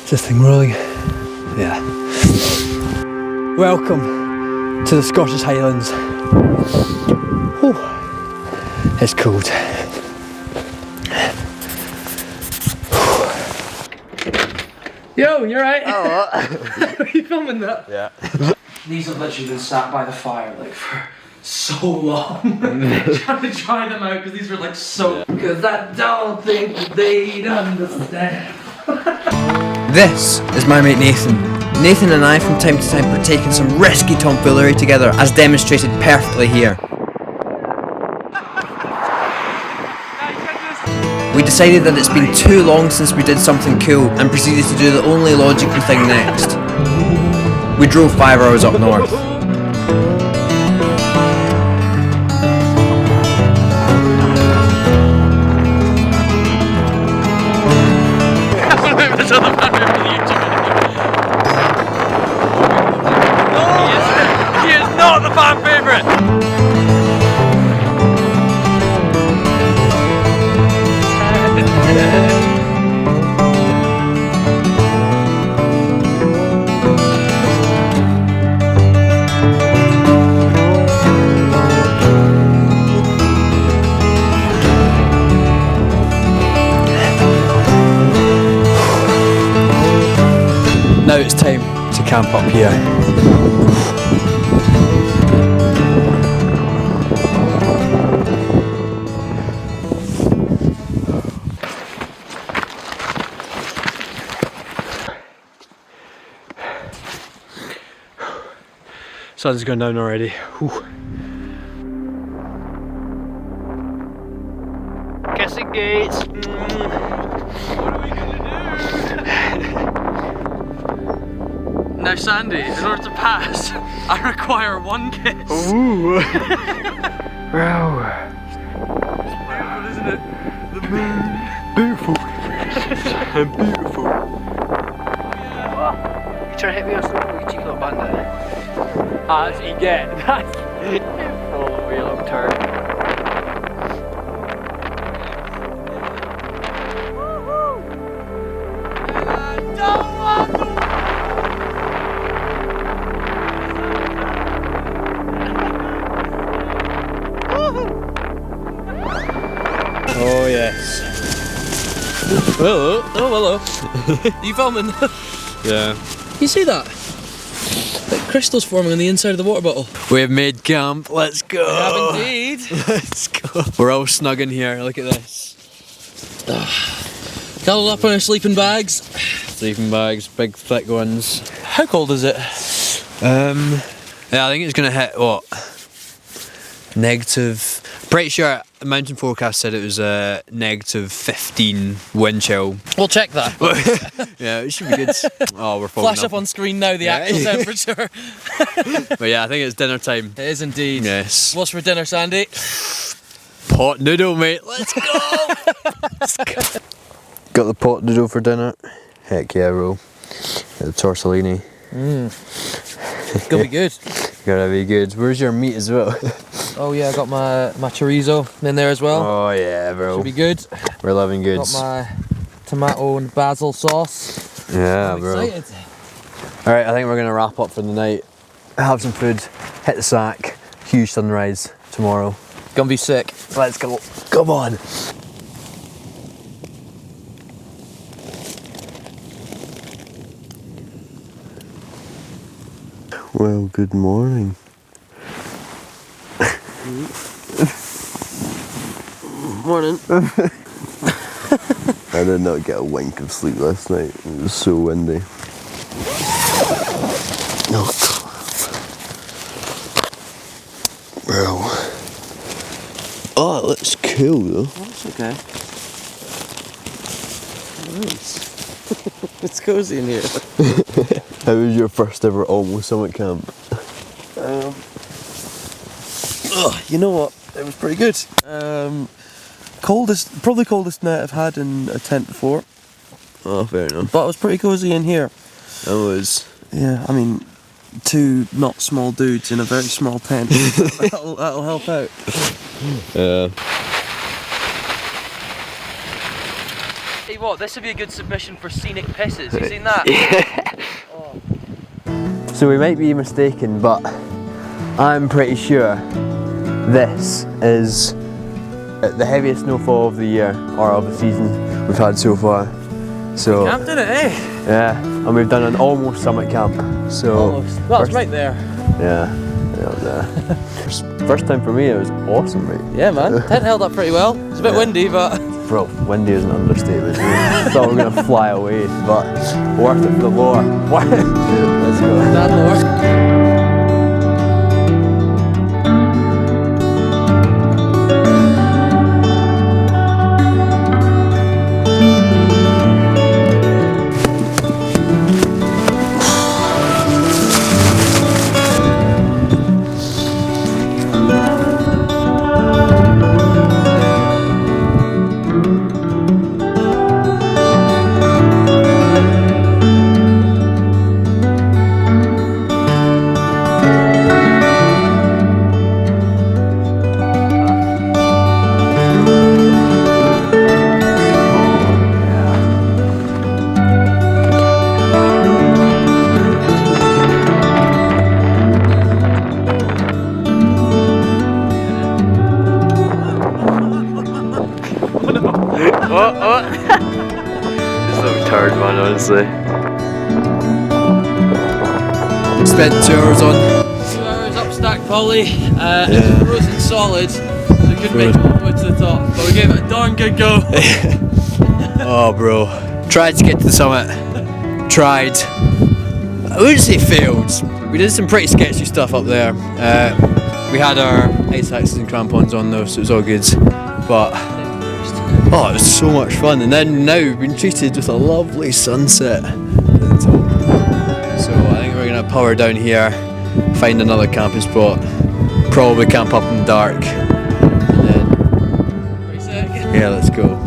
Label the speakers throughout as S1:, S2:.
S1: Is this thing rolling? Yeah. Welcome to the Scottish Highlands. Whew. It's cold. Yo, you alright?
S2: Oh,
S1: Are you filming that?
S2: yeah.
S1: These have literally been sat by the fire like for so long. Trying to try them out because these were like so. Because I don't think that they'd understand.
S3: This is my mate Nathan. Nathan and I from time to time partake in some risky tomfoolery together, as demonstrated perfectly here. We decided that it's been too long since we did something cool and proceeded to do the only logical thing next. We drove 5 hours up north.
S2: He is not the fan favourite!
S1: Now it's time to camp up here. Sun's gone down already. Whew.
S2: Kissing gates. What are we gonna do? Now Sandy, in order to pass, I require one kiss.
S1: Ooh. Wow.
S2: Beautiful, isn't it? The moon.
S1: Beautiful. And beautiful.
S2: You trying to hit me or something? You cheeky little bandit.
S1: As you get. That's
S2: Follow me long term.
S1: Oh yes. Hello. Oh hello.
S2: You filming?
S1: Yeah.
S2: You see that? Like crystals forming on the inside of the water bottle.
S1: We've made camp. Let's go.
S2: We have indeed.
S1: Let's go. We're all snug in here. Look at this.
S2: Cuddled up on our sleeping bags.
S1: Sleeping bags, big thick ones.
S2: How cold is it?
S1: Yeah, I think it's gonna hit what? Negative. Pretty sure the mountain forecast said it was a negative 15 wind chill.
S2: We'll check that.
S1: Yeah, it should be good. Oh, we're fogging
S2: Flash up on screen now the actual temperature.
S1: But yeah, I think it's dinner time.
S2: It is indeed.
S1: Yes.
S2: What's for dinner, Sandy?
S1: Pot noodle, mate. Let's go. Let's go. Got the pot noodle for dinner. Heck yeah, bro. Got the tortellini.
S2: It's gonna be good.
S1: Gotta be good. Where's your meat as well?
S2: Oh yeah, I got my chorizo in there as well.
S1: Oh yeah, bro.
S2: Should be good.
S1: We're loving goods.
S2: Got my tomato and basil sauce.
S1: Yeah,
S2: I'm
S1: bro.
S2: excited.
S1: Alright, I think we're gonna wrap up for the night. Have some food, hit the sack. Huge sunrise tomorrow.
S2: Gonna be sick.
S1: Let's go. Come on. Well, good morning.
S2: Morning.
S1: I did not get a wink of sleep last night. It was so windy. Oh, bro. Oh, it looks cool though.
S2: That's okay. Nice. It's cozy in here.
S1: How was your first ever almost summit camp?
S4: You know what? It was pretty good. Probably coldest night I've had in a tent before.
S1: Oh, fair enough.
S4: But it was pretty cozy in here.
S1: It was.
S4: Yeah, I mean, 2 not small dudes in a very small tent. that'll help out.
S1: Yeah.
S2: you what, this would be a good submission for scenic pisses. You seen that?
S3: So we might be mistaken, but I'm pretty sure this is the heaviest snowfall of the year, or of the season we've had so far. So
S2: Camped in it, eh?
S3: yeah, and we've done an almost summit camp. So
S2: Almost. Well, it's right there.
S3: Yeah, up there. First time for me, it was awesome, mate.
S2: Yeah, man. Tent held up pretty well. It's a bit windy, but
S3: Bro, windy is an understatement. I thought we were gonna fly away, but worth it for the lore. Let's go.
S2: that more.
S3: It's so tired, man, honestly. Spent 2 hours on.
S2: 2 hours up stack poly. It's frozen solid, so we couldn't make it all the way to the top. But we gave it a darn good go.
S3: Oh, bro. Tried to get to the summit. Tried. I wouldn't say failed. We did some pretty sketchy stuff up there. We had our ice axes and crampons on though, so it was all good. But oh, it was so much fun. And then now we've been treated with a lovely sunset at the top. So I think we're gonna power down here, find another camping spot, probably camp up in the dark. And then yeah, let's go.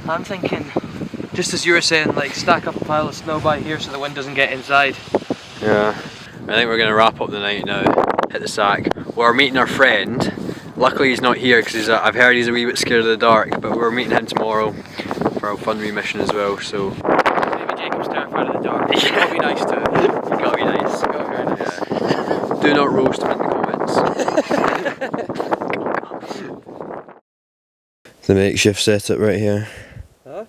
S2: I'm thinking, just as you were saying, like stack up a pile of snow by here so the wind doesn't get inside.
S3: Yeah. I think we're going to wrap up the night now, hit the sack. We're meeting our friend. Luckily he's not here because I've heard he's a wee bit scared of the dark, but we're meeting him tomorrow for a fun wee mission as well, so.
S2: Maybe Jacob's terrified of the dark. You gotta be nice to it.
S3: You gotta be nice.
S2: You gotta be very nice.
S3: Yeah. Do not roast him in the comments. The makeshift setup right here.
S2: Huh?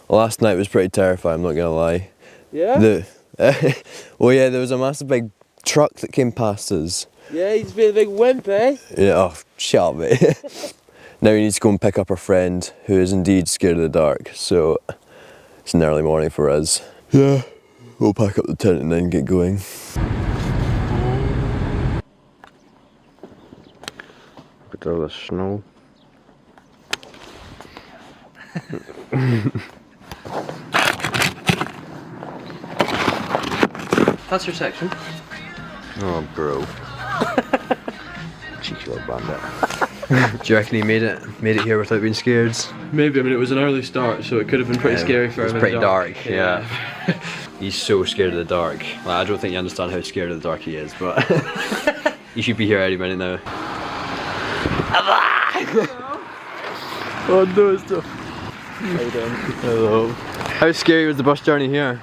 S3: Last night was pretty terrifying, I'm not gonna lie.
S2: Yeah?
S3: Well yeah, there was a massive big truck that came past us.
S2: Yeah, he's been a big wimp, eh?
S3: Yeah, oh, shut up, mate. Now we need to go and pick up our friend who is indeed scared of the dark, so it's an early morning for us. Yeah, we'll pack up the tent and then get going. Look at all the snow.
S2: That's your section.
S3: Oh, bro. Cheeky little bandit. Do you reckon he made it here without being scared?
S4: Maybe, I mean it was an early start, so it could have been pretty scary for him.
S3: It was pretty dark, yeah. He's so scared of the dark. Like, I don't think you understand how scared of the dark he is, but he should be here any minute now. Oh no, it's tough. How you doing? Hello. How scary was the bus journey here?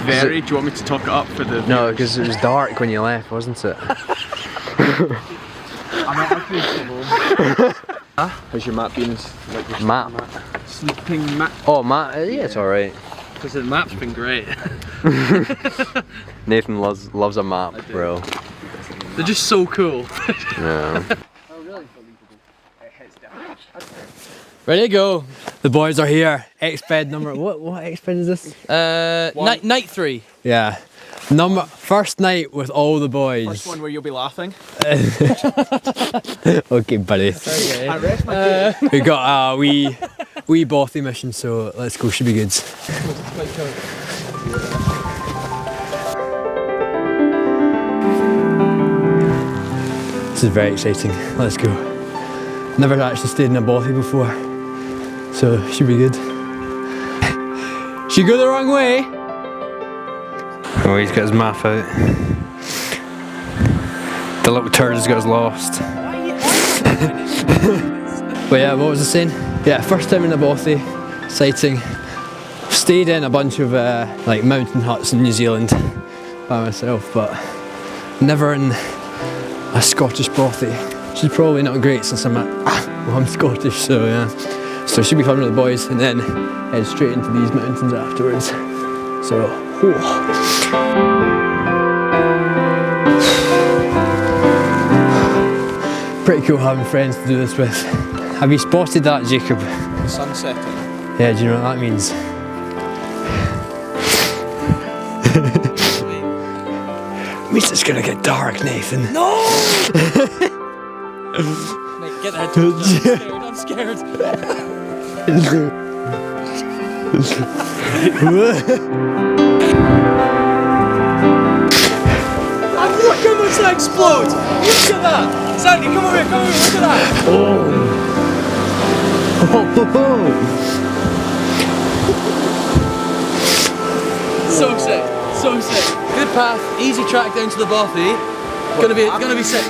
S4: Very. Do you want me to talk it up for the viewers?
S3: No, because it was dark when you left, wasn't it?
S4: I'm not actually trouble.
S3: Huh?
S4: How's your map been? Like your
S3: Map?
S4: sleeping map?
S3: Oh, map? Yeah, it's alright.
S2: Because the map's been great.
S3: Nathan loves a map, bro.
S2: They're just so cool.
S3: Yeah.
S2: Oh really?
S3: Ready to go. The boys are here. X-bed number, what X-bed is this?
S2: Night 3.
S3: Yeah. First night with all the boys.
S4: First one where you'll be laughing.
S3: Okay, buddy.
S2: Okay.
S4: I rest my case.
S3: We got a wee bothy mission, so let's go, should be good. This is very exciting. Let's go. Never actually stayed in a bothy before, so should be good. Should go the wrong way. Oh, he's got his map out. The little turd has got us lost. But yeah, what was I saying? Yeah, first time in a bothy, exciting. Stayed in a bunch of like mountain huts in New Zealand by myself, but never in a Scottish bothy, which is probably not great since I'm Scottish, so yeah. So I should be coming with the boys and then head straight into these mountains afterwards. So, pretty cool having friends to do this with. Have you spotted that, Jacob?
S4: Sun setting.
S3: Yeah, do you know what that means? It means it's gonna get dark, Nathan.
S2: No! Mate, get the head. I'm scared. Look how much that explodes! Look at that! Sandy, come over here, look at that! So sick, so sick. Good path, easy track down to the bothy. Gonna be sick.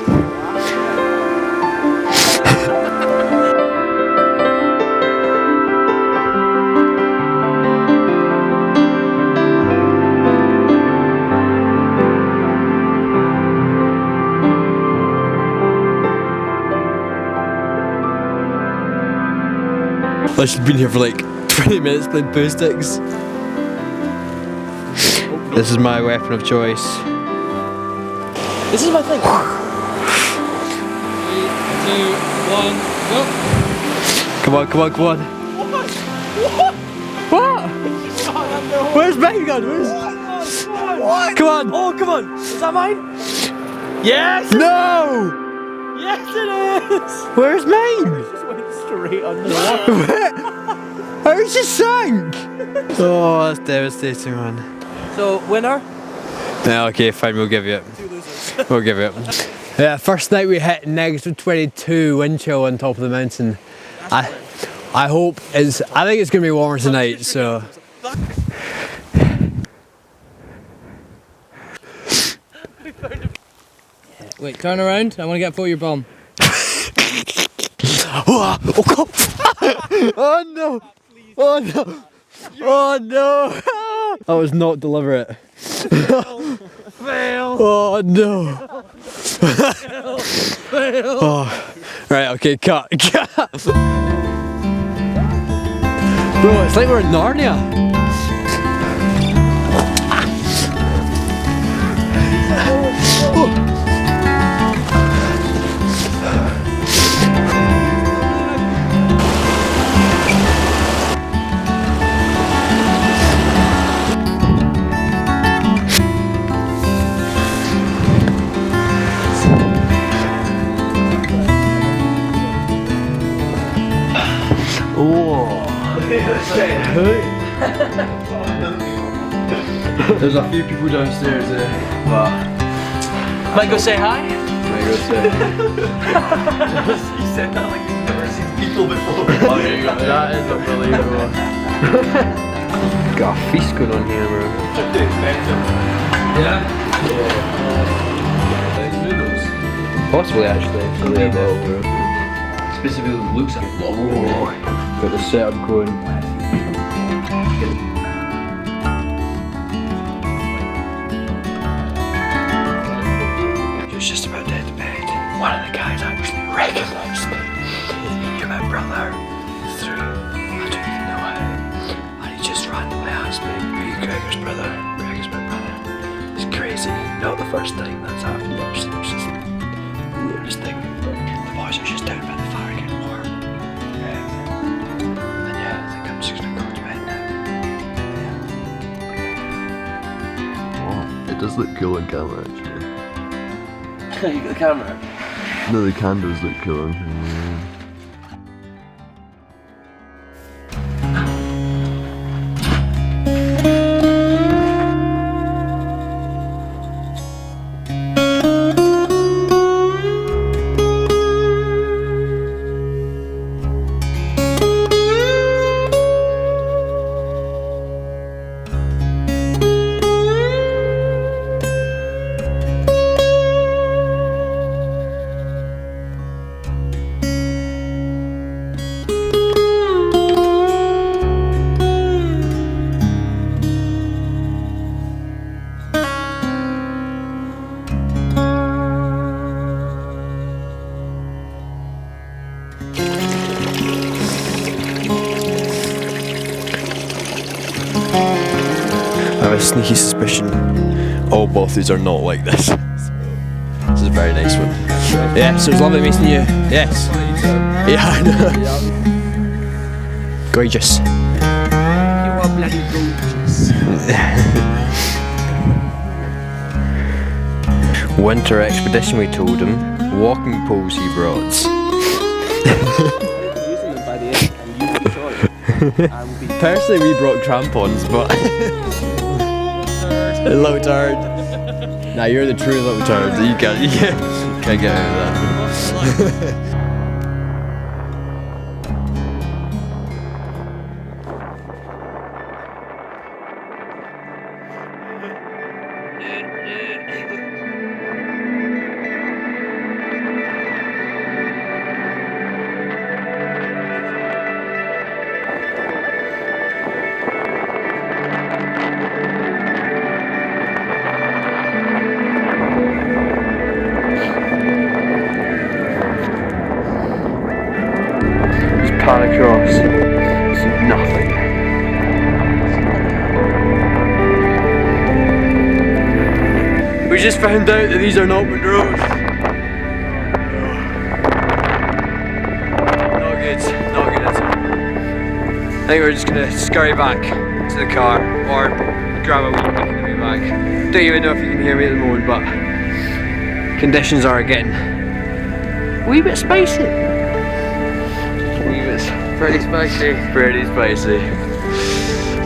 S3: I should have been here for like 20 minutes playing poo sticks. This is my weapon of choice.
S2: This is my thing. 3, 2, 1, go.
S3: Come on, come on, come on. What? Where's Megan gone?
S2: What?
S3: Come on.
S2: Oh, come on. Is that mine? Yes!
S3: No!
S2: Yes, it is!
S3: Where's mine?
S2: Just went straight under the water.
S3: How did you sank? Oh, that's devastating, man.
S2: So, winner?
S3: Yeah, okay, fine, we'll give you it.
S2: 2 losers.
S3: We'll give you it. Yeah, first night we hit negative 22 wind chill on top of the mountain. I think it's gonna be warmer tonight, so.
S2: Wait, turn around. I want to get a photo of your bum.
S3: Oh no! Oh no! Oh no! That was not deliberate.
S2: Fail!
S3: Oh no!
S2: Fail!
S3: Oh. Right, okay, cut. Bro, it's like we're in Narnia.
S4: There's a few people downstairs there, but
S2: Might go say hi?
S4: I go say.
S1: You said that like you've never seen people before.
S4: That is unbelievable.
S3: Got a feast going on here, bro.
S1: Yeah?
S3: Possibly, actually.
S1: Specifically looks like long.
S3: Got the setup going. He was just about to head to bed. One of the guys actually recognised me. He knew my brother through, I don't even know how. And he just randomly asked me, "Are you Gregor's brother?" Gregor's my brother. It's crazy. Not the first time that's happened. It's just the weirdest thing. The boys are just down by the fire getting warm. And yeah, I think I'm just gonna go to bed now.
S5: It does look cool on camera, actually.
S1: You got the camera?
S5: No, the candles look cool on camera.
S3: sneaky suspicion all bothies are not like this. This is a very nice one. Yeah, so it's lovely meeting you. Yes. Yeah, I know. Gorgeous.
S2: You are bloody gorgeous.
S3: Winter expedition, we told him. Walking poles he brought. Personally, we brought crampons, but a little turd. Nah, you're the true little turd. You can't get out of that. Pan across. See nothing. We just found out that these are not good roads. Not good, not good at all. I think we're just gonna scurry back to the car or grab a wee bit on the way back. Don't even know if you can hear me at the moment, but conditions are getting a wee bit spicy. Pretty spicy. Pretty spicy.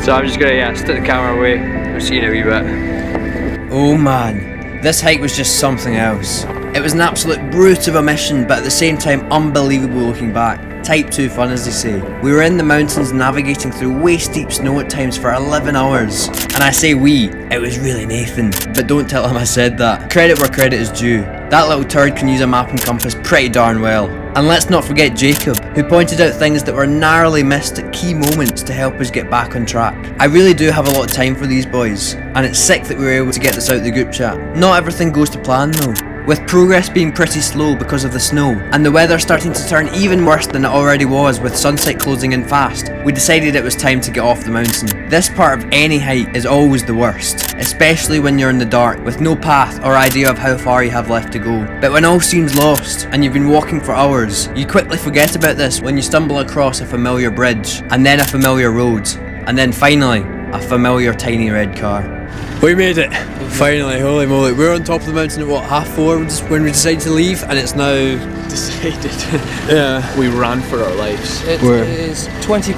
S3: So I'm just gonna stick the camera away. We'll see you in a wee bit. Oh man, this hike was just something else. It was an absolute brute of a mission, but at the same time unbelievable looking back. Type 2 fun, as they say. We were in the mountains navigating through waist deep snow at times for 11 hours. And I say we, it was really Nathan. But don't tell him I said that. Credit where credit is due. That little turd can use a map and compass pretty darn well. And let's not forget Jacob, who pointed out things that were narrowly missed at key moments to help us get back on track. I really do have a lot of time for these boys, and it's sick that we were able to get this out the group chat. Not everything goes to plan though. With progress being pretty slow because of the snow, and the weather starting to turn even worse than it already was with sunset closing in fast, we decided it was time to get off the mountain. This part of any hike is always the worst, especially when you're in the dark with no path or idea of how far you have left to go. But when all seems lost, and you've been walking for hours, you quickly forget about this when you stumble across a familiar bridge, and then a familiar road, and then finally, a familiar tiny red car. We made it! Finally, holy moly. We were on top of the mountain at what, 3:30 when we decided to leave, and it's now...
S2: Decided.
S3: Yeah.
S2: We ran for our lives. It
S3: Where?
S2: is 8:20.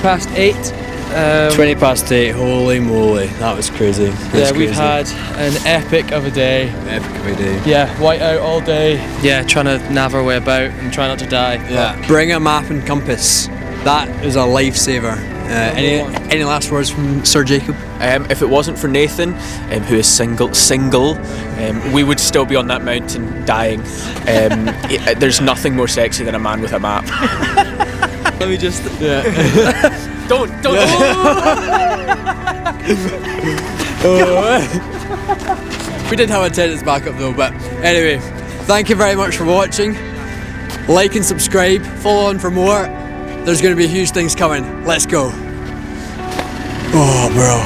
S3: 8:20, holy moly. That was crazy.
S2: Yeah, we've had an epic of a day.
S3: Epic of a day.
S2: Yeah, white out all day. Yeah, trying to nav our way about and try not to die.
S3: Yeah. Bring a map and compass. That is a lifesaver. Any last words from Sir Jacob?
S6: If it wasn't for Nathan, who is single, we would still be on that mountain dying. There's nothing more sexy than a man with a map.
S2: Let me just...
S3: Yeah.
S6: Don't.
S3: We did have attendance backup though, but anyway, thank you very much for watching. Like and subscribe, follow on for more. There's going to be huge things coming. Let's go. Oh, bro.